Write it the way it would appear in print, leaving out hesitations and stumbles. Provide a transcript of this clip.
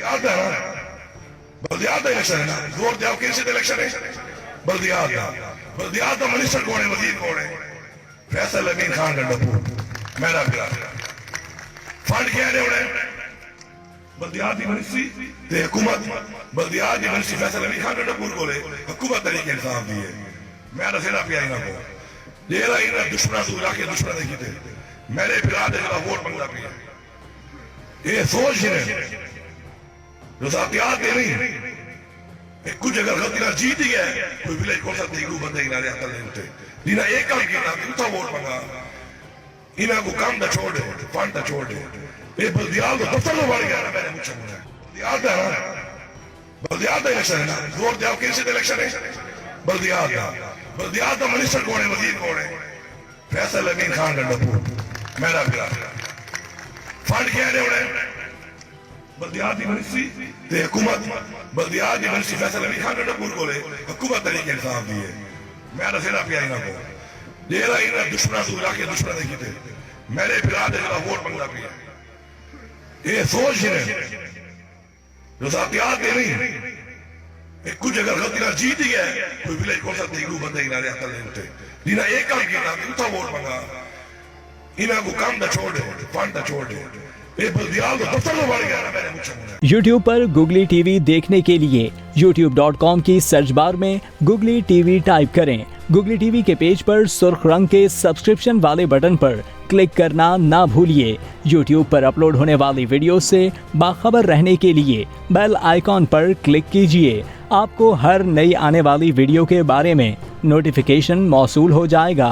याद है ना बल्दियात इलेक्शन है ना जोर दिया कैसे इलेक्शन है बल्दियात का मिनिस्टर कौन है वजीर कौन है फैसल अमीन खान का डब्बू मेरा बिरा फंड क्या है उन्हें बल्दियात की मिनिस्ट्री ते हुकूमत बल्दियात की मिनिस्ट्री फैसल अमीन खान का डब्बू को ले हुकूमत तरीके इंसाफ दी है मैं दसेरा पिया इना को जेरा इना दुश्मन तू जाके दुश्मन देखी थे मेरे बिरा दे वोट मंगता पिया ये सोच ही नहीं रजातियात नहीं कुछ अगर गलती ना जीत गया कोई विलेज कौन सा तीगू बंदे इनारे अकल नहीं उठे लीना एक काम किया उठा वोट मांगा इना को काम दा छोड़ दे फंड दा छोड़ दे ये बल्दियात को दफ्तर में बढ़ गया ना मैंने मुझे बोला बल्दियात है ना बल्दियात इलेक्शन है ना जोर दिया कैसे इलेक्शन है बल्दियात का मिनिस्टर कौन है वजीर कौन है फैसल अमीन खान का डब्बू मेरा बिरा फंड क्या है उन्हें बल्दियात की मिनिस्ट्री ते हुकूमत बल्दियात की मिनिस्ट्री फैसल अमीन खान का डब्बू को ले हुकूमत तरीके इंसाफ दी है मैं दसेरा पिया इना को जेरा इना दुश्मन तू जाके दुश्मन देखी थे मेरे बिरा दे वोट मंगता पिया ये सोच ही नहीं रजातियात नहीं कुछ अगर गलती ना जीत गया कोई विलेज कौन सा तीगू बंदे इनारे अकल नहीं उठे लीना एक काम किया उठा वोट मांगा इना को काम दा छोड़ दे फंड दा छोड़ दे ये बल्दियात को दफ्तर में बढ़ गया ना मैंने मुझे बोला YouTube पर Googly TV देखने के लिए youtube.com की सर्च बार में Googly TV टाइप करें। Googly TV के पेज पर सुर्ख रंग के सब्सक्रिप्शन वाले बटन पर क्लिक करना ना भूलिए। YouTube पर अपलोड होने वाली वीडियो से बाखबर रहने के लिए बेल आइकॉन पर क्लिक कीजिए। आपको हर नई आने वाली वीडियो के बारे में नोटिफिकेशन मौसूल हो जाएगा।